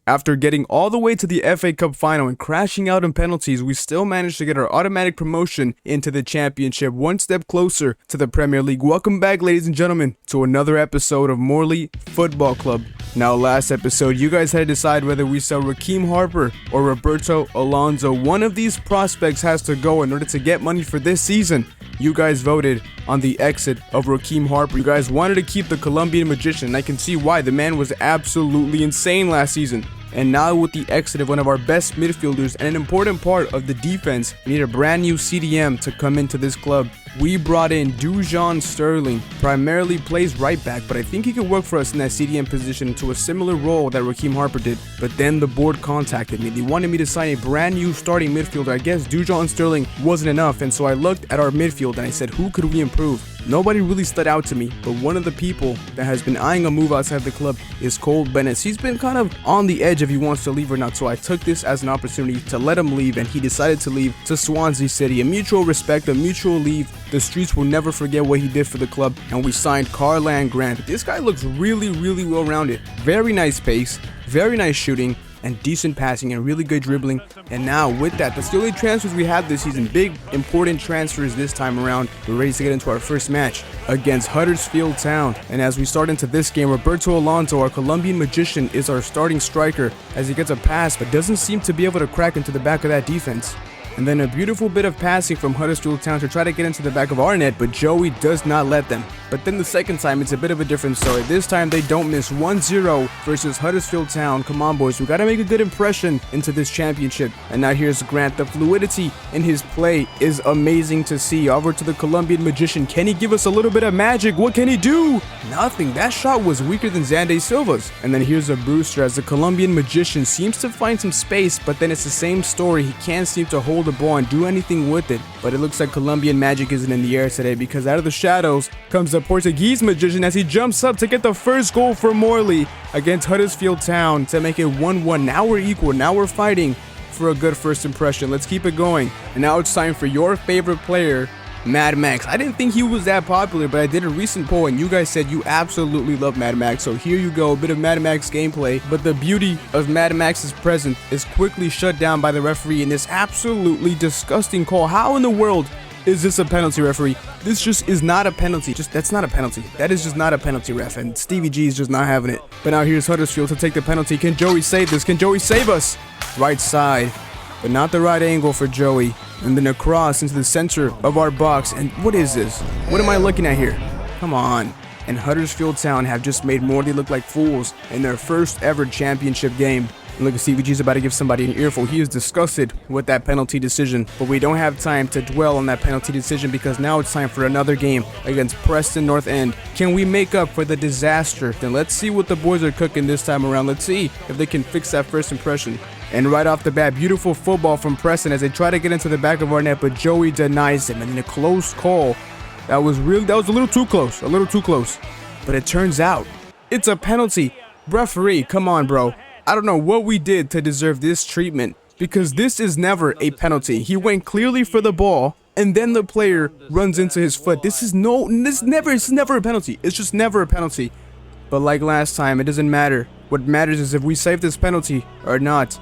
After getting all the way to the FA Cup final and crashing out in penalties, we still managed to get our automatic promotion into the Championship, one step closer to the Premier League. Welcome back, ladies and gentlemen, to another episode of MORLEY Football Club. Now, last episode, you guys had to decide whether we sell Raheem Harper or Roberto Alonso. One of these prospects has to go in order to get money for this season. You guys voted on the exit of Raheem Harper. You guys wanted to keep the Colombian magician, and I can see why. The man was absolutely insane last season. And now with the exit of one of our best midfielders and an important part of the defense, we need a brand new CDM to come into this club. We brought in Dujon Sterling, primarily plays right back, but I think he could work for us in that CDM position to a similar role that Raheem Harper did. But then the board contacted me. They wanted me to sign a brand new starting midfielder. I guess Dujon Sterling wasn't enough, and so I looked at our midfield and I said, who could we improve? Nobody really stood out to me, but one of the people that has been eyeing a move outside the club is Cole Bennett. He's been kind of on the edge if he wants to leave or not, so I took this as an opportunity to let him leave, and he decided to leave to Swansea City. A mutual respect, a mutual leave. The streets will never forget what he did for the club, and we signed Karlan Grant. This guy looks really well-rounded. Very nice pace, very nice shooting, and decent passing and really good dribbling. And now with that, that's the only transfers we had this season. Big important transfers this time around. We're ready to get into our first match against Huddersfield Town. And as we start into this game, Roberto Alonso, our Colombian magician, is our starting striker as he gets a pass but doesn't seem to be able to crack into the back of that defense. And then a beautiful bit of passing from Huddersfield Town to try to get into the back of our net, but Joey does not let them. But then the second time, it's a bit of a different story. This time, they don't miss. 1-0 versus Huddersfield Town. Come on, boys. We got to make a good impression into this championship. And now here's Grant. The fluidity in his play is amazing to see. Over to the Colombian magician. Can he give us a little bit of magic? What can he do? Nothing. That shot was weaker than Xande Silva's. And then here's a Brewster as the Colombian magician seems to find some space, but then it's the same story. He can't seem to hold the ball and do anything with it. But it looks like Colombian magic isn't in the air today, because out of the shadows comes the Portuguese magician as he jumps up to get the first goal for MORLEY against Huddersfield Town to make it 1-1. Now we're equal. Now we're fighting for a good first impression. Let's keep it going. And now it's time for your favorite player, Mad Max. I didn't think he was that popular, but I did a recent poll and you guys said you absolutely love Mad Max. So here you go, a bit of Mad Max gameplay. But the beauty of Mad Max's presence is quickly shut down by the referee in this absolutely disgusting call. How in the world is this a penalty, referee? This just is not a penalty. That's not a penalty. That is just not a penalty, ref. And Stevie G is just not having it. But now here's Huddersfield to take the penalty. Can Joey save this? Can Joey save us? Right side, but not the right angle for Joey. And then a cross into the center of our box. And what is this? What am I looking at here? Come on. And Huddersfield Town have just made MORLEY look like fools in their first ever championship game. And look at Stevie G's about to give somebody an earful. He is disgusted with that penalty decision. But we don't have time to dwell on that penalty decision because now it's time for another game against Preston North End. Can we make up for the disaster? Then let's see what the boys are cooking this time around. Let's see if they can fix that first impression. And right off the bat, beautiful football from Preston as they try to get into the back of our net, but Joey denies him. And in a close call, that was a little too close. But it turns out it's a penalty. Referee, come on, bro. I don't know what we did to deserve this treatment, because this is never a penalty. He went clearly for the ball, and then the player runs into his foot. It's never a penalty. It's just never a penalty. But like last time, it doesn't matter. What matters is if we save this penalty or not.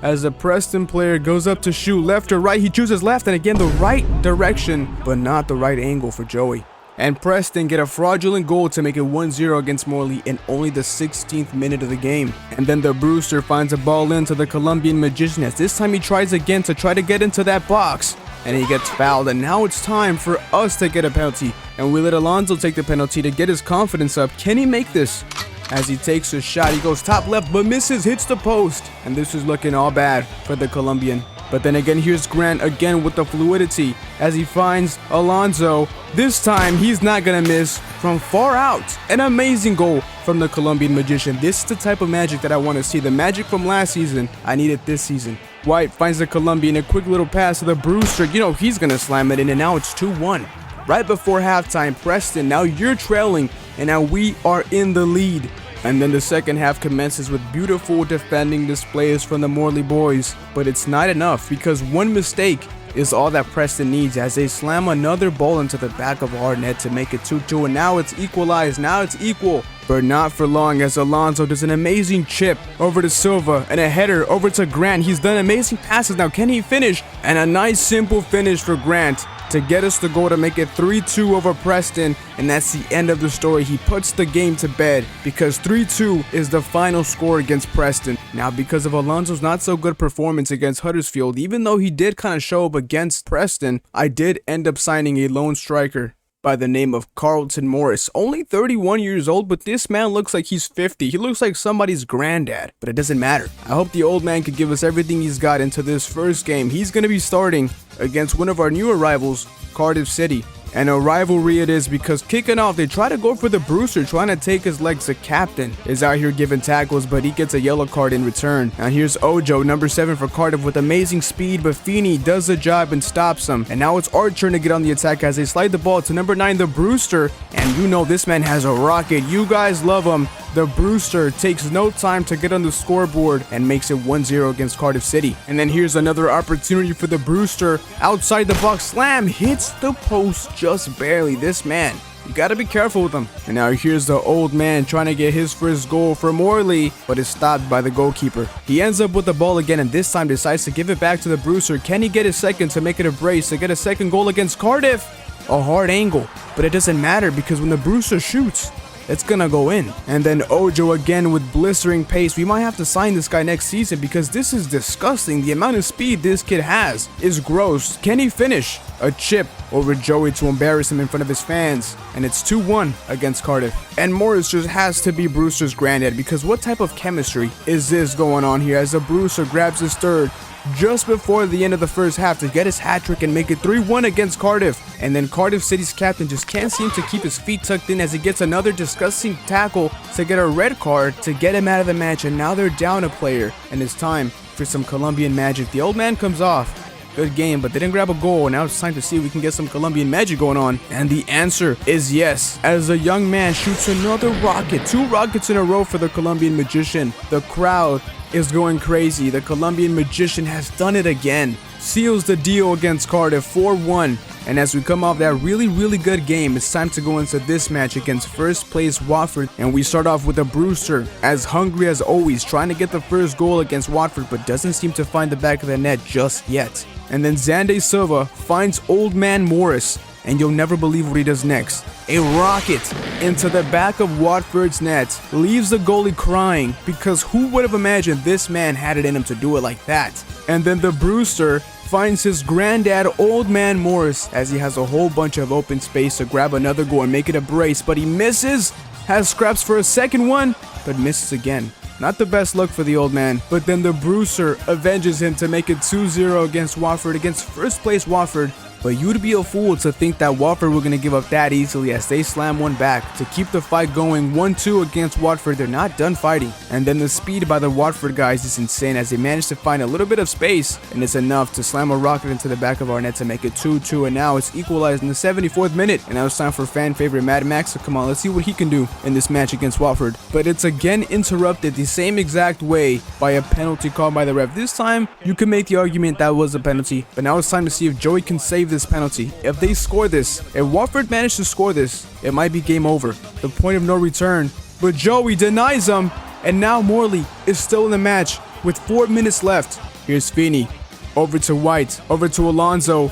As the Preston player goes up to shoot left or right, he chooses left, and again the right direction, but not the right angle for Joey. And Preston get a fraudulent goal to make it 1-0 against MORLEY in only the 16th minute of the game. And then the Brewster finds a ball into the Colombian magician as this time he tries again to try to get into that box. And he gets fouled, and now it's time for us to get a penalty. And we let Alonso take the penalty to get his confidence up. Can he make this? As he takes a shot, he goes top left but misses, hits the post. And this is looking all bad for the Colombian. But then again, here's Grant again with the fluidity as he finds Alonso. This time, he's not going to miss from far out. An amazing goal from the Colombian magician. This is the type of magic that I want to see. The magic from last season, I need it this season. White finds the Colombian, a quick little pass to the Brewster. You know, he's going to slam it in, and now it's 2-1. Right before halftime, Preston, now you're trailing, and now we are in the lead. And then the second half commences with beautiful defending displays from the MORLEY boys. But it's not enough, because one mistake is all that Preston needs as they slam another ball into the back of our net to make it 2-2. And now it's equalized. Now it's equal. But not for long, as Alonso does an amazing chip over to Silva and a header over to Grant. He's done amazing passes. Now can he finish? And a nice simple finish for Grant to get us the goal to make it 3-2 over Preston, and that's the end of the story. He puts the game to bed because 3-2 is the final score against Preston. Now, because of Alonso's not so good performance against Huddersfield, even though he did kind of show up against Preston, I did end up signing a lone striker by the name of Carlton Morris. Only 31 years old, but this man looks like he's 50. He looks like somebody's granddad, but it doesn't matter. I hope the old man could give us everything he's got into this first game. He's going to be starting against one of our newer rivals, Cardiff City. And a rivalry it is because kicking off, they try to go for the Brewster, trying to take his legs. The captain is out here giving tackles, but he gets a yellow card in return. Now here's Ojo, number 7 for Cardiff, with amazing speed, but Feeney does the job and stops him. And now it's our turn to get on the attack as they slide the ball to number 9, the Brewster. And you know this man has a rocket. You guys love him. The Brewster takes no time to get on the scoreboard and makes it 1-0 against Cardiff City. And then here's another opportunity for the Brewster. Outside the box, slam, hits the post just barely. This man, you gotta be careful with him. And now here's the old man trying to get his first goal for MORLEY, but is stopped by the goalkeeper. He ends up with the ball again, and this time decides to give it back to the Brewster. Can he get his second to make it a brace to get a second goal against Cardiff? A hard angle, but it doesn't matter because when the Brewster shoots, it's gonna go in. And then Ojo again with blistering pace. We might have to sign this guy next season because this is disgusting. The amount of speed this kid has is gross. Can he finish? A chip over Joey to embarrass him in front of his fans. And it's 2-1 against Cardiff. And Morris just has to be Brewster's granddad, because what type of chemistry is this going on here as the Brewster grabs his third just before the end of the first half to get his hat trick and make it 3-1 against Cardiff. And then Cardiff City's captain just can't seem to keep his feet tucked in as he gets another disgusting tackle to get a red card to get him out of the match. And now they're down a player, and it's time for some Colombian magic. The old man comes off. Good game, but they didn't grab a goal. Now it's time to see if we can get some Colombian magic going on. And the answer is yes, as a young man shoots another rocket. 2 rockets in a row for the Colombian magician. The crowd is going crazy. The Colombian magician has done it again. Seals the deal against Cardiff, 4-1. And as we come off that really good game, it's time to go into this match against first place Watford. And we start off with a Brewster, as hungry as always, trying to get the first goal against Watford, but doesn't seem to find the back of the net just yet. And then Xande Silva finds old man Morris, and you'll never believe what he does next. A rocket into the back of Watford's net, leaves the goalie crying, because who would have imagined this man had it in him to do it like that? And then the Brewster finds his granddad, old man Morris, as he has a whole bunch of open space to grab another goal and make it a brace, but he misses, has scraps for a second one, but misses again. Not the best luck for the old man, but then the Brewster avenges him to make it 2-0 against Watford, against first place Watford. But you'd be a fool to think that Watford were going to give up that easily as they slam one back to keep the fight going. 1-2 against Watford. They're not done fighting. And then the speed by the Watford guys is insane as they manage to find a little bit of space, and it's enough to slam a rocket into the back of our net to make it 2-2. And now it's equalized in the 74th minute. And now it's time for fan favorite Mad Max to come on. Let's see what he can do in this match against Watford. But it's again interrupted the same exact way by a penalty called by the ref. This time you can make the argument that was a penalty, but now it's time to see if Joey can save this penalty. If they score this, if Watford managed to score this, it might be game over, the point of no return. But Joey denies him, and now MORLEY is still in the match with 4 minutes left. Here's Feeney, over to White, over to Alonso.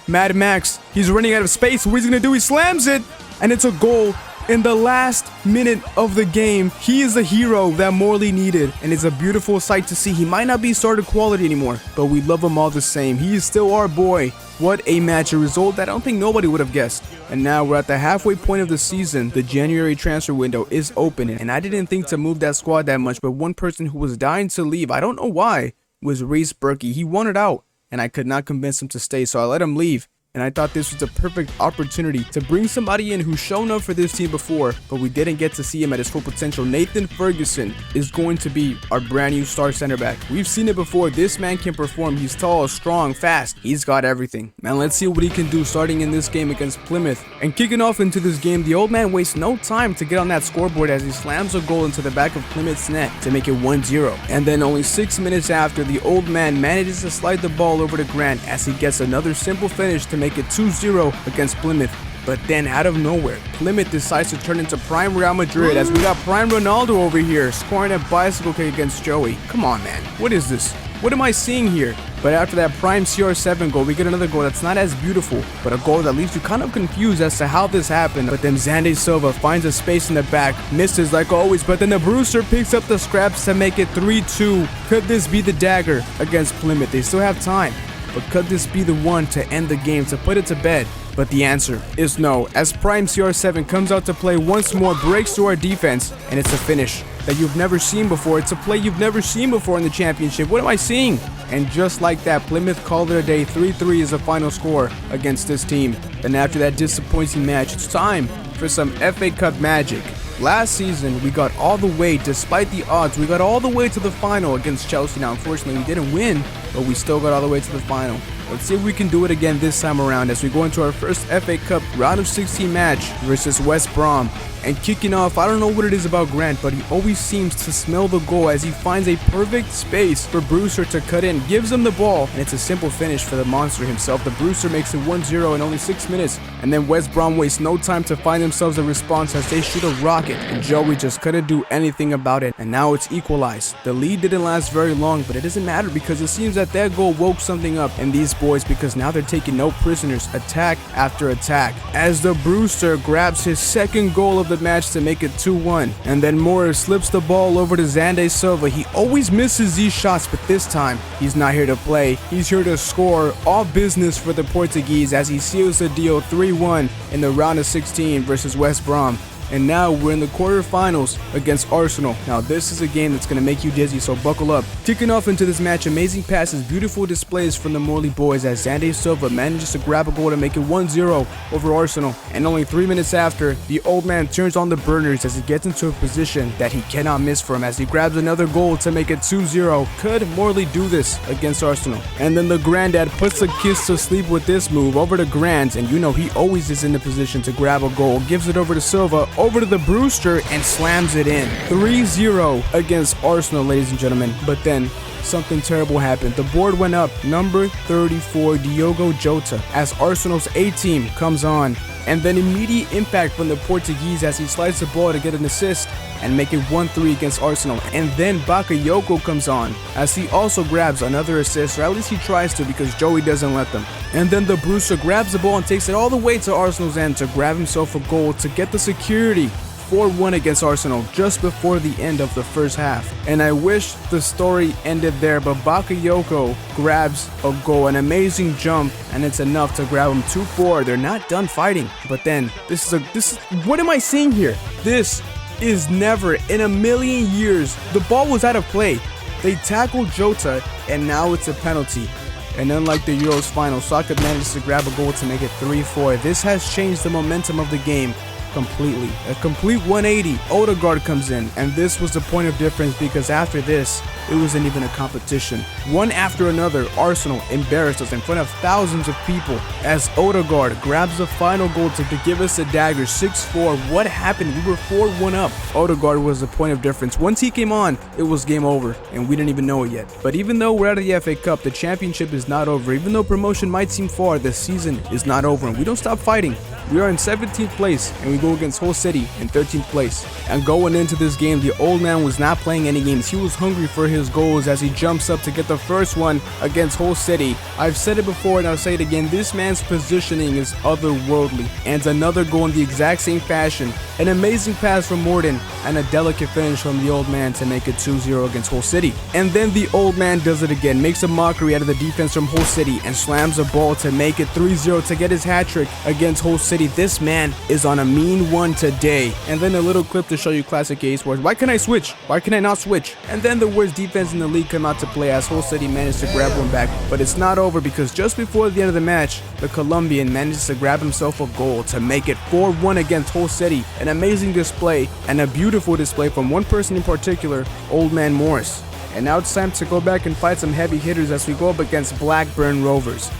Mad Max, he's running out of space. What he's gonna do? He slams it, and it's a goal. In the last minute of the game, he is the hero that MORLEY needed, and it's a beautiful sight to see. He might not be starter quality anymore, but we love him all the same. He is still our boy. What a match, a result that I don't think nobody would have guessed. And now we're at the halfway point of the season. The January transfer window is open, and I didn't think to move that squad that much, but one person who was dying to leave, I don't know why, was Reece Berkey. He wanted out, and I could not convince him to stay, so I let him leave. And I thought this was a perfect opportunity to bring somebody in who's shown up for this team before, but we didn't get to see him at his full potential. Nathan Ferguson is going to be our brand new star center back. We've seen it before. This man can perform. He's tall, strong, fast. He's got everything. Now let's see what he can do starting in this game against Plymouth. And kicking off into this game, the old man wastes no time to get on that scoreboard as he slams a goal into the back of Plymouth's net to make it 1-0. And then only 6 minutes after, the old man manages to slide the ball over to Grant as he gets another simple finish to make it 2-0 against Plymouth. But then out of nowhere, Plymouth decides to turn into prime Real Madrid as we got prime Ronaldo over here scoring a bicycle kick against Joey. Come on, man. What is this? What am I seeing here? But after that prime CR7 goal, we get another goal that's not as beautiful, but a goal that leaves you kind of confused as to how this happened. But then Xande Silva finds a space in the back, misses like always, but then the Brewster picks up the scraps to make it 3-2. Could this be the dagger against Plymouth? They still have time, but could this be the one to end the game, to put it to bed? But the answer is no, as prime CR7 comes out to play once more, breaks through our defense, and it's a finish that you've never seen before. It's a play you've never seen before in the championship. What am I seeing? And just like that, Plymouth called it a day. 3-3 is the final score against this team. And after that disappointing match, it's time for some FA Cup magic. Last season, we got all the way, despite the odds, we got all the way to the final against Chelsea. Now, unfortunately, we didn't win, but we still got all the way to the final. Let's see if we can do it again this time around as we go into our first FA Cup round of 16 match versus West Brom. And kicking off, I don't know what it is about Grant, but he always seems to smell the goal as he finds a perfect space for Brewster to cut in, gives him the ball, and it's a simple finish for the monster himself. The Brewster makes it 1-0 in only 6 minutes, and then West Brom wastes no time to find themselves a response as they shoot a rocket, and Joey just couldn't do anything about it, and now it's equalized. The lead didn't last very long, but it doesn't matter because it seems that goal woke something up in these boys because now they're taking no prisoners, attack after attack, as the Brewster grabs his second goal of the match to make it 2-1, and then Morris slips the ball over to Xande Silva. He always misses these shots, but this time he's not here to play, he's here to score. All business for the Portuguese as he seals the deal 3-1 in the round of 16 versus West Brom. And now we're in the quarterfinals against Arsenal. Now this is a game that's going to make you dizzy, so buckle up. Kicking off into this match, amazing passes, beautiful displays from the MORLEY boys as Xande Silva manages to grab a goal to make it 1-0 over Arsenal. And only 3 minutes after, the old man turns on the burners as he gets into a position that he cannot miss from as he grabs another goal to make it 2-0. Could MORLEY do this against Arsenal? And then the granddad puts the kids to sleep with this move over to Grant, and you know he always is in the position to grab a goal, gives it over to Silva, over to the Brewster, and slams it in. 3-0 against Arsenal, ladies and gentlemen. But then something terrible happened. The board went up. Number 34, Diogo Jota, as Arsenal's A-team comes on. And then immediate impact from the Portuguese as he slides the ball to get an assist and make it 1-3 against Arsenal. And then Bakayoko comes on as he also grabs another assist, or at least he tries to because Joey doesn't let them. And then the Brewster grabs the ball and takes it all the way to Arsenal's end to grab himself a goal to get the security. 4-1 against Arsenal just before the end of the first half. And I wish the story ended there, but Bakayoko grabs a goal, an amazing jump, and it's enough to grab him 2-4. They're not done fighting, but then this is what am I seeing here? This is never in a million years. The ball was out of play. They tackled Jota, and now it's a penalty. And unlike the Euros final, Saka manages to grab a goal to make it 3-4. This has changed the momentum of the game completely. A complete 180. Odegaard comes in, and this was the point of difference because after this, it wasn't even a competition. One after another, Arsenal embarrassed us in front of thousands of people as Odegaard grabs the final goal to give us a dagger. 6-4. What happened? We were 4-1 up. Odegaard was the point of difference. Once he came on, it was game over, and we didn't even know it yet. But even though we're out of the FA Cup, the championship is not over. Even though promotion might seem far, the season is not over, and we don't stop fighting. We are in 17th place, and we go against Hull City in 13th place. And going into this game, the old man was not playing any games. He was hungry for his goals as he jumps up to get the first one against Hull City. I've said it before and I'll say it again, this man's positioning is otherworldly. And another goal in the exact same fashion. An amazing pass from Morton and a delicate finish from the old man to make it 2-0 against Hull City. And then the old man does it again, makes a mockery out of the defense from Hull City and slams a ball to make it 3-0 to get his hat-trick against Hull City. This man is on a mean one today. And then a little clip to show you classic A Sports. Why can I switch? Why can I not switch? And then the worst defense in the league come out to play as Hull City managed to grab one back. But it's not over because just before the end of the match, the Colombian manages to grab himself a goal to make it 4-1 against Hull City. An amazing display and a beautiful display from one person in particular, Old Man Morris. And now it's time to go back and fight some heavy hitters as we go up against Blackburn Rovers.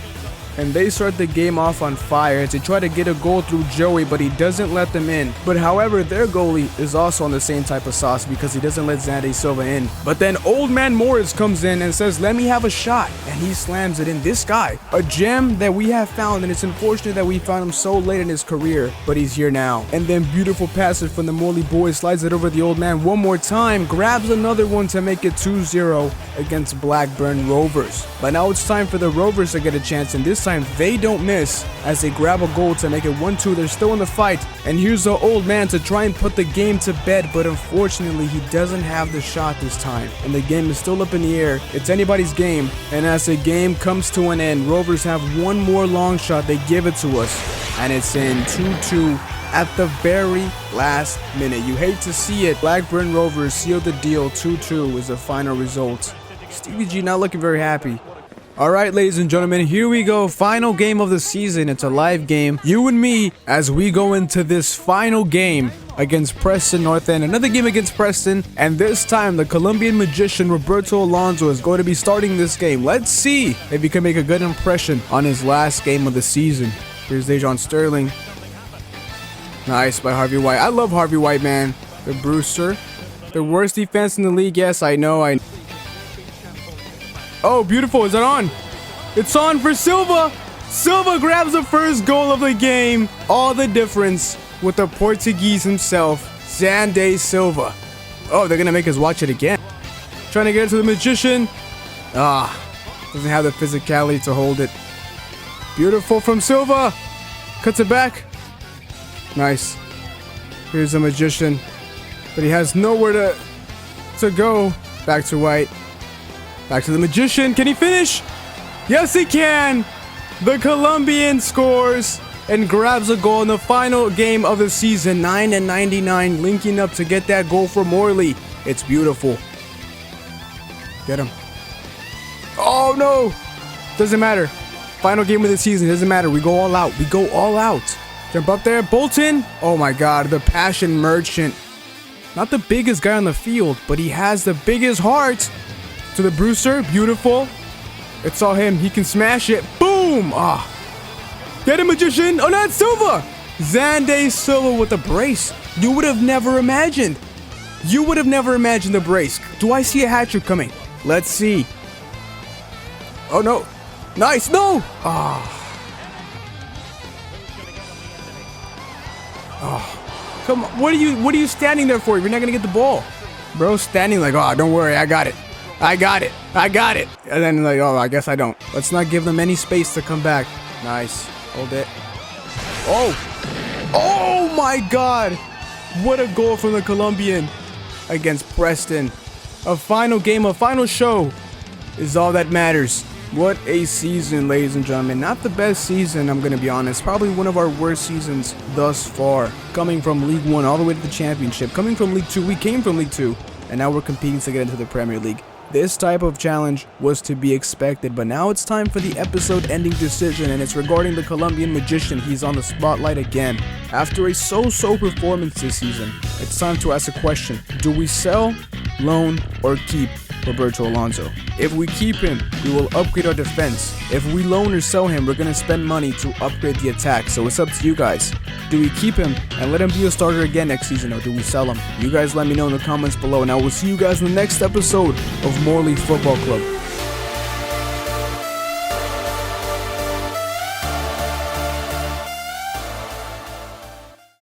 and they start the game off on fire as they try to get a goal through Joey, but he doesn't let them in. But however, their goalie is also on the same type of sauce because he doesn't let Xande Silva in. But then old man Morris comes in and says, let me have a shot, and he slams it in. This guy, a gem that we have found, and it's unfortunate that we found him so late in his career, but he's here now. And then beautiful passage from the Morley boys, slides it over the old man one more time, grabs another one to make it 2-0 against Blackburn Rovers. But now it's time for the Rovers to get a chance, and this time they don't miss as they grab a goal to make it 1-2. They're still in the fight, and here's the old man to try and put the game to bed, but unfortunately he doesn't have the shot this time, and the game is still up in the air. It's anybody's game, and as the game comes to an end, Rovers have one more long shot. They give it to us, and it's in 2-2 at the very last minute. You hate to see it. Blackburn Rovers seal the deal. 2-2 is the final result. Stevie G not looking very happy. All right, ladies and gentlemen, here we go. Final game of the season. It's a live game. You and me as we go into this final game against Preston North End. Another game against Preston, and this time the Colombian magician Roberto Alonso is going to be starting this game. Let's see if he can make a good impression on his last game of the season. Here's Dejon Sterling. Nice by Harvey White. I love Harvey White, man. The Brewster. The worst defense in the league. Yes, I know. Oh, beautiful. Is that on? It's on for Silva. Silva grabs the first goal of the game. All the difference with the Portuguese himself, Xande Silva. Oh, they're going to make us watch it again. Trying to get it to the magician. Doesn't have the physicality to hold it. Beautiful from Silva. Cuts it back. Nice. Here's the magician, but he has nowhere to go. Back to White. Back to the magician. Can he finish? Yes, he can. The Colombian scores and grabs a goal in the final game of the season. 9:99, linking up to get that goal for Morley. It's beautiful. Get him. Oh no! Doesn't matter. Final game of the season. Doesn't matter. We go all out. We go all out. Jump up there, Bolton. Oh my God, the passion merchant. Not the biggest guy on the field, but he has the biggest heart. To the Brewster, beautiful. It's all him. He can smash it. Boom! Get him, magician. Oh no, it's Silva. Xande Silva with the brace. You would have never imagined. You would have never imagined the brace. Do I see a hat trick coming? Let's see. Oh no. Nice. No. Come on. What are you standing there for? You're not gonna get the ball. Bro standing like, don't worry, I got it. I got it. And then like, I guess I don't. Let's not give them any space to come back. Nice. Hold it. Oh my God. What a goal from the Colombian against Preston. A final game, a final show is all that matters. What a season, ladies and gentlemen. Not the best season, I'm going to be honest. Probably one of our worst seasons thus far. Coming from League 1 all the way to the Championship. Coming from League 2, we came from League 2. And now we're competing to get into the Premier League. This type of challenge was to be expected, but now it's time for the episode-ending decision, and it's regarding the Colombian magician. He's on the spotlight again. After a so-so performance this season, it's time to ask a question. Do we sell, loan, or keep Roberto Alonso? If we keep him, we will upgrade our defense. If we loan or sell him, we're going to spend money to upgrade the attack, so it's up to you guys. Do we keep him and let him be a starter again next season, or do we sell him? You guys let me know in the comments below, and I will see you guys in the next episode of MORLEY Football Club.